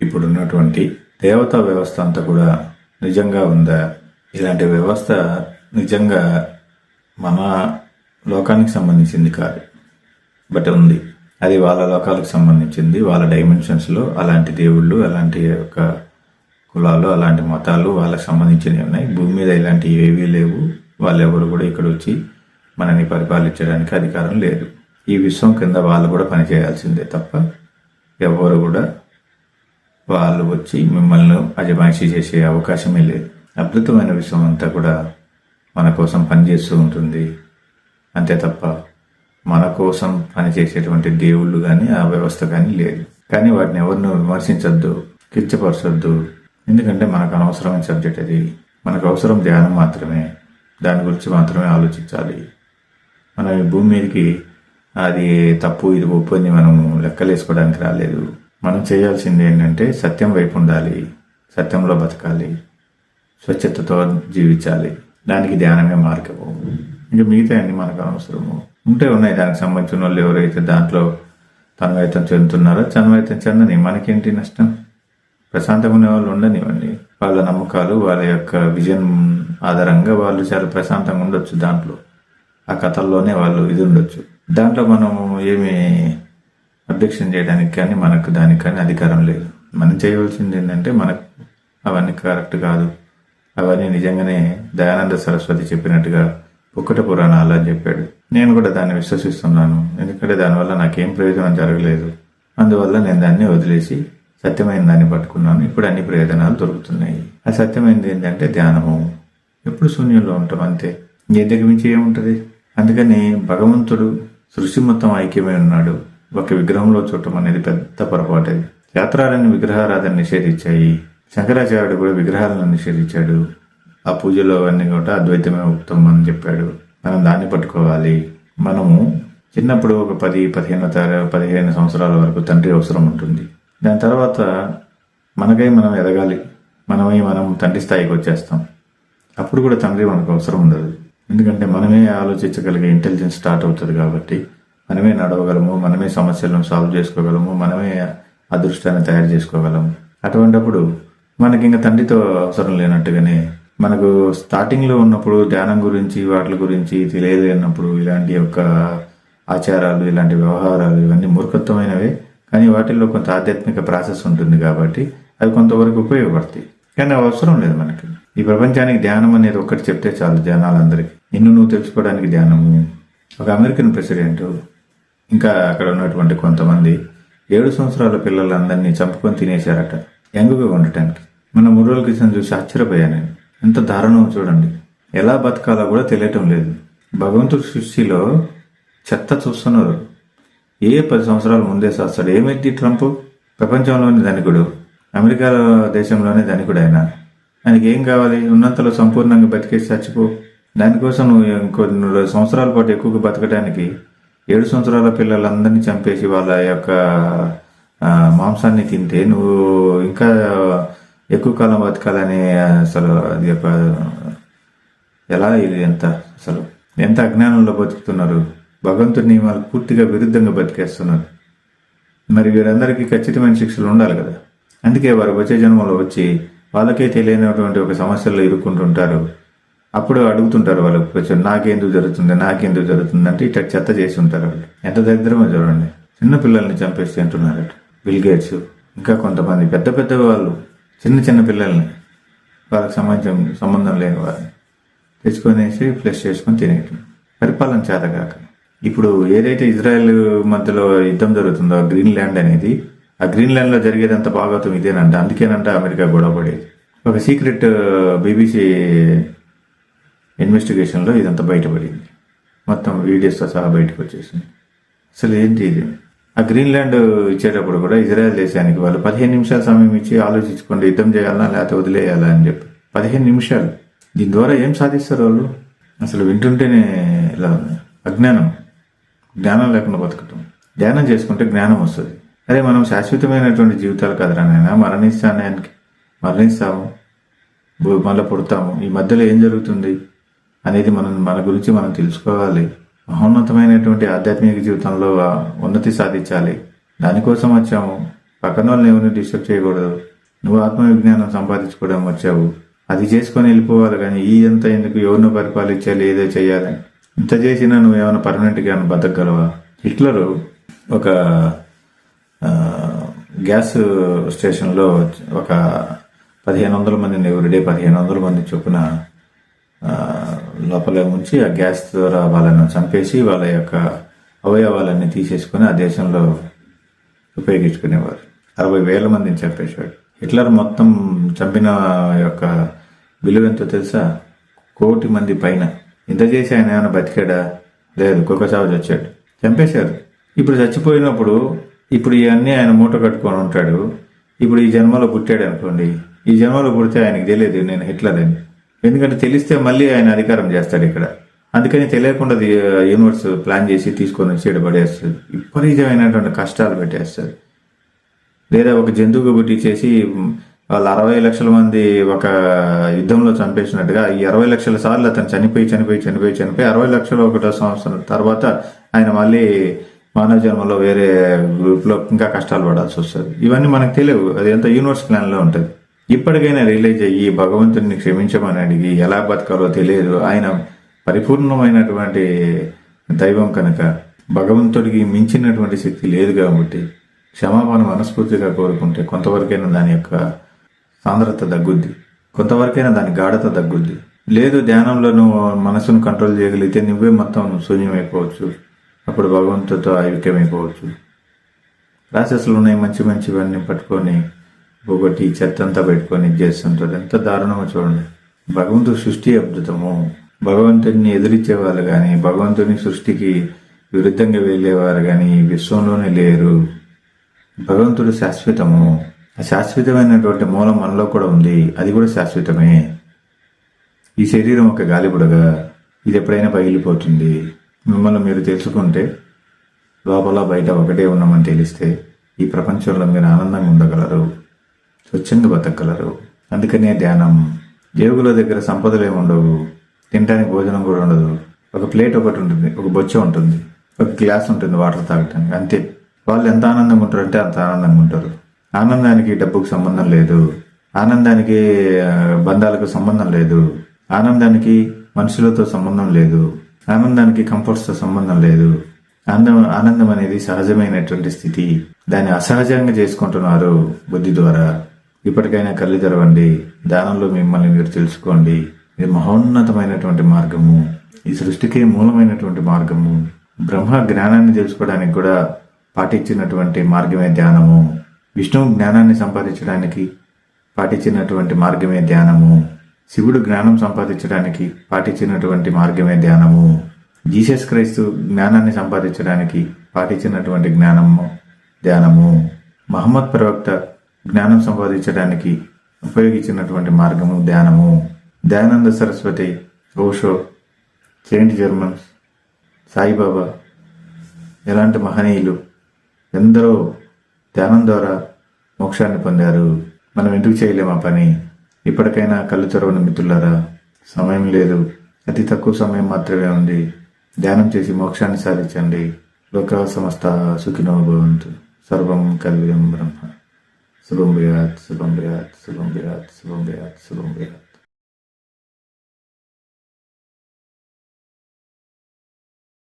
ఇప్పుడున్నటువంటి దేవతా వ్యవస్థ అంతా కూడా నిజంగా ఉందా? ఇలాంటి వ్యవస్థ నిజంగా మన లోకానికి సంబంధించింది కాదు, బట్ ఉంది. అది వాళ్ళ లోకాలకు సంబంధించింది. వాళ్ళ డైమెన్షన్స్లో అలాంటి దేవుళ్ళు, అలాంటి యొక్క కులాలు, అలాంటి మతాలు వాళ్ళకి సంబంధించినవి ఉన్నాయి. భూమి మీద ఇలాంటివి ఏవీ లేవు. వాళ్ళెవరు కూడా ఇక్కడ వచ్చి మనని పరిపాలించడానికి అధికారం లేదు. ఈ విశ్వం కింద వాళ్ళు కూడా పనిచేయాల్సిందే తప్ప ఎవరు కూడా వాళ్ళు వచ్చి మిమ్మల్ని అజమాయిషీ చేసే అవకాశమే లేదు. అద్భుతమైన విశ్వం అంతా కూడా మన కోసం పనిచేస్తూ ఉంటుంది అంతే తప్ప మన కోసం పనిచేసేటువంటి దేవుళ్ళు కానీ ఆ వ్యవస్థ కానీ లేదు. కానీ వాటిని ఎవరిని విమర్శించొద్దు, కించపరచొద్దు. ఎందుకంటే మనకు అనవసరమైన సబ్జెక్ట్ అది. మనకు అవసరం ధ్యానం మాత్రమే. దాని గురించి మాత్రమే ఆలోచించాలి. మనం ఈ భూమి మీదకి అది తప్పు ఇది ఒప్పు అని మనం లెక్కలేసుకోవడానికి రాలేదు. మనం చేయాల్సింది ఏంటంటే సత్యం వైపు ఉండాలి, సత్యంలో బతకాలి, స్వచ్ఛతతో జీవించాలి. దానికి ధ్యానమే మార్గము. ఇంకా మిగతా అన్ని మనకు అవసరము ఉన్నాయి. దానికి సంబంధించిన వాళ్ళు ఎవరైతే దాంట్లో తన్మయత్వం చెందుతున్నారో తన్మయత్వం చెందని మనకేంటి నష్టం? ప్రశాంతంగా ఉన్న వాళ్ళు ఉండనివ్వండి. వాళ్ళ నమ్మకాలు, వాళ్ళ యొక్క విజన్ ఆధారంగా వాళ్ళు చాలా ప్రశాంతంగా ఉండొచ్చు. దాంట్లో ఆ కథల్లోనే వాళ్ళు ఇది ఉండొచ్చు. దాంట్లో మనం ఏమి అబ్జెక్షన్ చేయడానికి కానీ మనకు దానికి కానీ అధికారం లేదు. మనం చేయవలసింది ఏంటంటే మనకు అవన్నీ కరెక్ట్ కాదు, అవన్నీ నిజంగానే దయానంద సరస్వతి చెప్పినట్టుగా పుక్కట పురాణాలు అని చెప్పాడు. నేను కూడా దాన్ని విశ్వసిస్తున్నాను. ఎందుకంటే దానివల్ల నాకేం ప్రయోజనం జరగలేదు. అందువల్ల నేను దాన్ని వదిలేసి సత్యమైన దాన్ని పట్టుకున్నాను. ఇప్పుడు అన్ని ప్రయోజనాలు దొరుకుతున్నాయి. ఆ సత్యమైనది ఏంటంటే ధ్యానము. ఎప్పుడు శూన్యంలో ఉంటాం అంతే. ఇంతకు మించి ఏముంటుంది? అందుకని భగవంతుడు సృష్టి మొత్తం ఐక్యమై ఉన్నాడు. ఒక విగ్రహంలో చూడటం అనేది పెద్ద పొరపాటు. అది శాస్త్రాలను విగ్రహారాధన నిషేధించాయి. శంకరాచార్యుడు కూడా విగ్రహాలను నిషేధించాడు. ఆ పూజలో అన్ని కూడా అద్వైతమే ఉత్తమం అని చెప్పాడు. మనం దాన్ని పట్టుకోవాలి. మనము చిన్నప్పుడు ఒక 10-15 సంవత్సరాల వరకు తండ్రి అవసరం ఉంటుంది. దాని తర్వాత మనకై మనం ఎదగాలి. మనం తండ్రి స్థాయికి వచ్చేస్తాం. అప్పుడు కూడా తండ్రి మనకు అవసరం ఉండదు. ఎందుకంటే మనమే ఆలోచించగలిగే ఇంటెలిజెన్స్ స్టార్ట్ అవుతుంది. కాబట్టి మనమే నడవగలము, మనమే సమస్యలను సాల్వ్ చేసుకోగలము, మనమే అదృష్టాన్ని తయారు చేసుకోగలము. అటువంటిప్పుడు మనకి ఇంకా తండ్రితో అవసరం లేనట్టుగానే మనకు స్టార్టింగ్లో ఉన్నప్పుడు ధ్యానం గురించి వాటి గురించి తెలియలేనప్పుడు ఇలాంటి యొక్క ఆచారాలు, ఇలాంటి వ్యవహారాలు ఇవన్నీ మూర్ఖత్వమైనవే. కానీ వాటిల్లో కొంత ఆధ్యాత్మిక ప్రాసెస్ ఉంటుంది కాబట్టి అవి కొంతవరకు ఉపయోగపడతాయి. కానీ అవి అవసరం లేదు మనకి. ఈ ప్రపంచానికి ధ్యానం అనేది ఒక్కటి చెప్తే చాలు జనాలందరికీ. నువ్వు తెలుసుకోవడానికి ధ్యానము. ఒక అమెరికన్ ప్రెసిడెంట్ ఇంకా అక్కడ ఉన్నటువంటి కొంతమంది 7 సంవత్సరాల పిల్లలందరినీ చంపుకొని తినేశారట యంగుగా ఉండటానికి. మన 3 రోజుల క్రితం చూసి ఆశ్చర్యపోయాను నేను. ఎంత దారుణం చూడండి. ఎలా బతకాలో కూడా తెలియటం లేదు. భగవంతుడి సృష్టిలో చెత్త చూస్తున్నారు. 10 సంవత్సరాల ముందే చేస్తాడు. ఏమైంది ట్రంప్? ప్రపంచంలోని ధనికుడు, అమెరికా దేశంలోనే ధనికుడు. ఆయనకి ఏం కావాలి? ఉన్నంతలో సంపూర్ణంగా బతికేసి చచ్చిపో. దానికోసం నువ్వు కొన్ని సంవత్సరాల పాటు ఎక్కువగా బతకడానికి 7 సంవత్సరాల పిల్లలందరినీ చంపేసి వాళ్ళ యొక్క మాంసాన్ని తింటే నువ్వు ఇంకా ఎక్కువ కాలం బతకాలని అసలు అది యొక్క ఎలా ఇది ఎంత అజ్ఞానంలో బతుకుతున్నారు. భగవంతుడి నియమాలు పూర్తిగా విరుద్ధంగా బతికేస్తున్నారు. మరి వీరందరికీ ఖచ్చితమైన శిక్షలు ఉండాలి కదా. అందుకే వారు వచ్చే జన్మలో వచ్చి వాళ్ళకే తెలియనటువంటి ఒక సమస్యల్లో ఇరుక్కుంటుంటారు. అప్పుడు అడుగుతుంటారు వాళ్ళకి కొంచెం నాకెందుకు జరుగుతుంది అంటే ఇట్లా చెత్త చేసి ఉంటారు వాళ్ళు. ఎంత దరిద్రమో చూడండి. చిన్న పిల్లల్ని చంపేసి తింటున్నారట. బిల్ గేట్స్ ఇంకా కొంతమంది పెద్ద వాళ్ళు చిన్న పిల్లల్ని వాళ్ళకి సంబంధం లేని వారిని తెచ్చుకొనేసి ఫ్లెష్ చేసుకొని తినేయటం. పరిపాలన చేతగాక ఇప్పుడు ఏదైతే ఇజ్రాయెల్ మధ్యలో యుద్ధం జరుగుతుందో గ్రీన్లాండ్ అనేది, ఆ గ్రీన్లాండ్లో జరిగేదంత భాగవతం ఇదేనంట. అందుకేనంట అమెరికా గొడవ పడేది. ఒక సీక్రెట్ BBC ఇన్వెస్టిగేషన్లో ఇదంతా బయటపడింది. మొత్తం వీడియోస్తో సహా బయటకు వచ్చేసింది. అసలు ఏంటి ఇది? ఆ గ్రీన్లాండ్ ఇచ్చేటప్పుడు కూడా ఇజ్రాయెల్ దేశానికి వాళ్ళు 15 నిమిషాల సమయం ఇచ్చి ఆలోచించుకోండి, యుద్ధం చేయాలా లేకపోతే వదిలేయాలా అని చెప్పి. 15 నిమిషాలు. దీని ద్వారా ఏం సాధిస్తారు వాళ్ళు? అసలు వింటుంటేనే ఇలా జ్ఞానం లేకుండా బతకటం. ధ్యానం చేసుకుంటే జ్ఞానం వస్తుంది. అరే మనం శాశ్వతమైనటువంటి జీవితాలు కదరా నాయన. మరణిస్తాము, మళ్ళీ పుడతాము. ఈ మధ్యలో ఏం జరుగుతుంది అనేది మన గురించి మనం తెలుసుకోవాలి. మహోన్నతమైనటువంటి ఆధ్యాత్మిక జీవితంలో ఉన్నతి సాధించాలి. దానికోసం వచ్చాము. పక్కన వాళ్ళని ఎవరిని డిస్టర్బ్ చేయకూడదు. నువ్వు ఆత్మవిజ్ఞానం సంపాదించుకోవడం వచ్చావు, అది చేసుకొని వెళ్ళిపోవాలి. కానీ ఈ అంతా ఎందుకు, ఎవరినో పరిపాలించాలి, ఏదో చేయాలని. ఇంత చేసినా నువ్వు ఏమైనా పర్మనెంట్గా ఏమైనా బతకగలవా? హిట్లరు ఒక గ్యాస్ స్టేషన్లో ఒక 1500 మందిని ఎవరిడే 1500 మంది చొప్పున లోపల ఉంచి ఆ గ్యాస్ ద్వారా వాళ్ళను చంపేసి వాళ్ళ యొక్క అవయవాలన్నీ తీసేసుకొని ఆ దేశంలో ఉపయోగించుకునేవారు. 60,000 మందిని చంపేశాడు. హిట్లర్ మొత్తం చంపిన యొక్క విలువ ఎంతో తెలుసా? 1,000,000 మంది పైన. ఇంత చేసి ఆయన ఏమైనా బతికాడా? లేదు, కుక్కసాగు చచ్చాడు, చంపేశారు. ఇప్పుడు చచ్చిపోయినప్పుడు ఇప్పుడు ఇవన్నీ ఆయన మూట కట్టుకొని ఉంటాడు. ఇప్పుడు ఈ జన్మలో పుట్టాడు అనుకోండి, ఈ జన్మలో పుడితే ఆయనకి తెలియదు నేను హిట్లర్ అని. ఎందుకంటే తెలిస్తే మళ్ళీ ఆయన అధికారం చేస్తాడు ఇక్కడ. అందుకని తెలియకుండా యూనివర్స్ ప్లాన్ చేసి తీసుకొని వచ్చి పడేస్తుంది. విపరీతమైనటువంటి కష్టాలు పెట్టేస్తుంది. లేదా ఒక జంతువుకు పుట్టించేసి వాళ్ళు 60 లక్షల మంది ఒక యుద్ధంలో చంపేసినట్టుగా ఈ 60 లక్షల సార్లు అతను చనిపోయి 60 లక్షల 1వ సంవత్సరం తర్వాత ఆయన మళ్ళీ మానవ జన్మలో వేరే గ్రూప్లో ఇంకా కష్టాలు పడాల్సి వస్తుంది. ఇవన్నీ మనకు తెలియవు, అది ఎంత యూనివర్స్ ప్లాన్లో ఉంటుంది. ఇప్పటికైనా రియలైజ్ అయ్యి భగవంతుడిని క్షమించమని అడిగి ఎలా బతకాలో తెలియదు. ఆయన పరిపూర్ణమైనటువంటి దైవం కనుక భగవంతుడికి మించినటువంటి శక్తి లేదు కాబట్టి క్షమాపణ మనస్ఫూర్తిగా కోరుకుంటే కొంతవరకైనా దాని యొక్క సాంద్రత తగ్గుద్ది, కొంతవరకైనా దాని గాఢత తగ్గుద్ది. లేదు, ధ్యానంలో నువ్వు మనసును కంట్రోల్ చేయగలిగితే నువ్వే మొత్తం శూన్యమైపోవచ్చు. అప్పుడు భగవంతుడితో ఐక్యమైపోవచ్చు. ప్రాసెస్లు ఉన్నాయి, మంచివన్నీ పట్టుకొని ఒకటి చెత్త అంతా పెట్టుకొని చేస్తుంటాడు. ఎంత దారుణమో చూడండి. భగవంతుడి సృష్టి అద్భుతము. భగవంతుడిని ఎదిరించే వాళ్ళు కానీ భగవంతుని సృష్టికి విరుద్ధంగా వెళ్ళేవారు కానీ విశ్వంలోనే లేరు. భగవంతుడు శాశ్వతము. ఆ శాశ్వతమైనటువంటి మూలం మనలో కూడా ఉంది, అది కూడా శాశ్వతమే. ఈ శరీరం ఒక గాలిబుడగా, ఇది ఎప్పుడైనా పగిలిపోతుంది. మిమ్మల్ని మీరు తెలుసుకుంటే లోపల బయట ఒకటే ఉన్నామని తెలిస్తే ఈ ప్రపంచంలో మీరు ఆనందంగా ఉండగలరు, స్వచ్ఛంగా బతకగలరు. అందుకనే ధ్యానం. జేబుల దగ్గర సంపదలు ఏమి ఉండవు, తినడానికి భోజనం కూడా ఉండదు. ఒక ప్లేట్ ఒకటి ఉంటుంది, ఒక బొచ్చ ఉంటుంది, ఒక గ్లాస్ ఉంటుంది వాటర్ తాగటానికి, అంతే. వాళ్ళు ఎంత ఆనందంగా ఉంటారంటే అంత ఆనందంగా ఉంటారు. ఆనందానికి డబ్బుకు సంబంధం లేదు, ఆనందానికి బంధాలకు సంబంధం లేదు, ఆనందానికి మనుషులతో సంబంధం లేదు, ఆనందానికి కంఫర్ట్స్తో సంబంధం లేదు. ఆనందం అనేది సహజమైనటువంటి స్థితి. దాన్ని అసహజంగా చేసుకుంటున్నారు బుద్ధి ద్వారా. ఇప్పటికైనా కళ్ళు తెరవండి, ధ్యానంలో మిమ్మల్ని మీరు తెలుసుకోండి. ఇది మహోన్నతమైనటువంటి మార్గము, ఈ సృష్టికే మూలమైనటువంటి మార్గము. బ్రహ్మ జ్ఞానాన్ని తెలుసుకోవడానికి కూడా పాటించినటువంటి మార్గమే ధ్యానము. విష్ణువు జ్ఞానాన్ని సంపాదించడానికి పాటించినటువంటి మార్గమే ధ్యానము. శివుడు జ్ఞానం సంపాదించడానికి పాటించినటువంటి మార్గమే ధ్యానము. జీసస్ క్రైస్తు జ్ఞానాన్ని సంపాదించడానికి పాటించినటువంటి ధ్యానము. మహమ్మద్ ప్రవక్త జ్ఞానం సంపాదించడానికి ఉపయోగించినటువంటి మార్గము ధ్యానము. దయానంద సరస్వతి, ఓషో, సెయింట్ జర్మన్స్, సాయిబాబా, ఎలాంటి మహనీయులు ఎందరో ధ్యానం ద్వారా మోక్షాన్ని పొందారు. మనం ఎందుకు చేయలేము ఆ పని? ఇప్పటికైనా కళ్ళు తెరవని మిత్రులారా, సమయం లేదు, అతి తక్కువ సమయం మాత్రమే ఉంది. ధ్యానం చేసి మోక్షాన్ని సాధించండి. లోకా సమస్త సుఖినో భవంతు. సర్వం కల్విదం బ్రహ్మ. శుభం భయాత్, శుభం భయాత్, శుభం భయాత్, శుభం భయాత్, శుభం భయాత్.